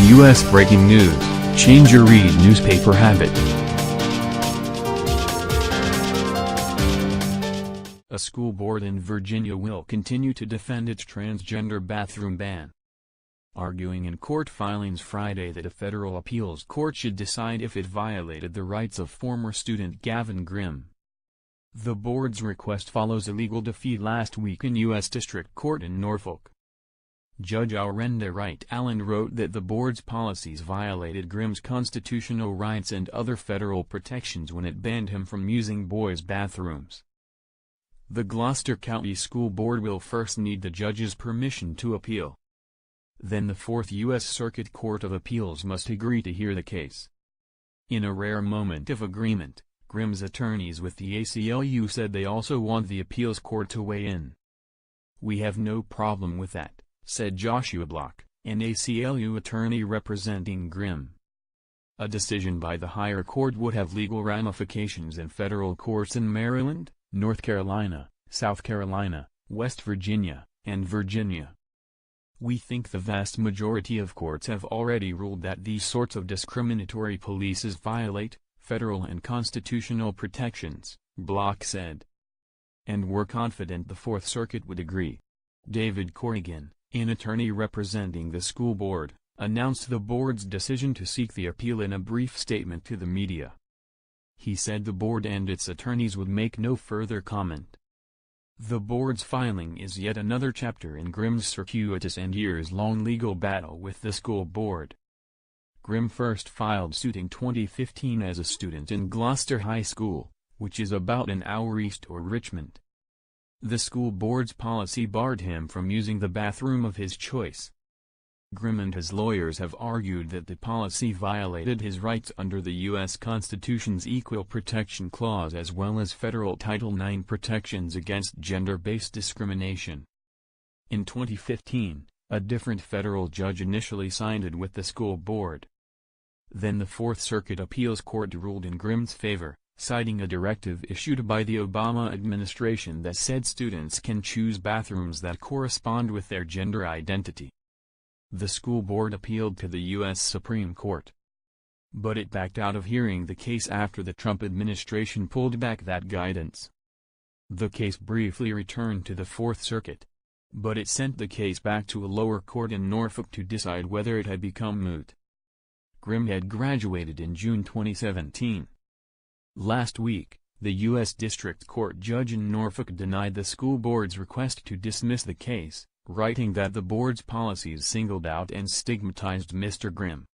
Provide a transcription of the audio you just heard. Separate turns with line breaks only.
U.S. breaking news, change your read newspaper habit. A school board in Virginia will continue to defend its transgender bathroom ban, arguing in court filings Friday that a federal appeals court should decide if it violated the rights of former student Gavin Grimm. The board's request follows a legal defeat last week in U.S. District Court in Norfolk. Judge Arenda Wright Allen wrote that the board's policies violated Grimm's constitutional rights and other federal protections when it banned him from using boys' bathrooms. The Gloucester County School Board will first need the judge's permission to appeal. Then the Fourth U.S. Circuit Court of Appeals must agree to hear the case. In a rare moment of agreement, Grimm's attorneys with the ACLU said they also want the appeals court to weigh in. "We have no problem with that," said Joshua Block, an ACLU attorney representing Grimm. A decision by the higher court would have legal ramifications in federal courts in Maryland, North Carolina, South Carolina, West Virginia, and Virginia. "We think the vast majority of courts have already ruled that these sorts of discriminatory policies violate federal and constitutional protections," Block said. "And we're confident the Fourth Circuit would agree." David Corrigan, an attorney representing the school board, announced the board's decision to seek the appeal in a brief statement to the media. He said the board and its attorneys would make no further comment. The board's filing is yet another chapter in Grimm's circuitous and years-long legal battle with the school board. Grimm first filed suit in 2015 as a student in Gloucester High School, which is about an hour east of Richmond. The school board's policy barred him from using the bathroom of his choice. Grimm and his lawyers have argued that the policy violated his rights under the U.S. Constitution's Equal Protection Clause as well as federal Title IX protections against gender-based discrimination. In 2015, a different federal judge initially sided with the school board. Then the Fourth Circuit Appeals Court ruled in Grimm's favor, citing a directive issued by the Obama administration that said students can choose bathrooms that correspond with their gender identity. The school board appealed to the U.S. Supreme Court, but it backed out of hearing the case after the Trump administration pulled back that guidance. The case briefly returned to the Fourth Circuit, but it sent the case back to a lower court in Norfolk to decide whether it had become moot. Grimm had graduated in June 2017. Last week, the U.S. District Court judge in Norfolk denied the school board's request to dismiss the case, writing that the board's policies singled out and stigmatized Mr. Grimm.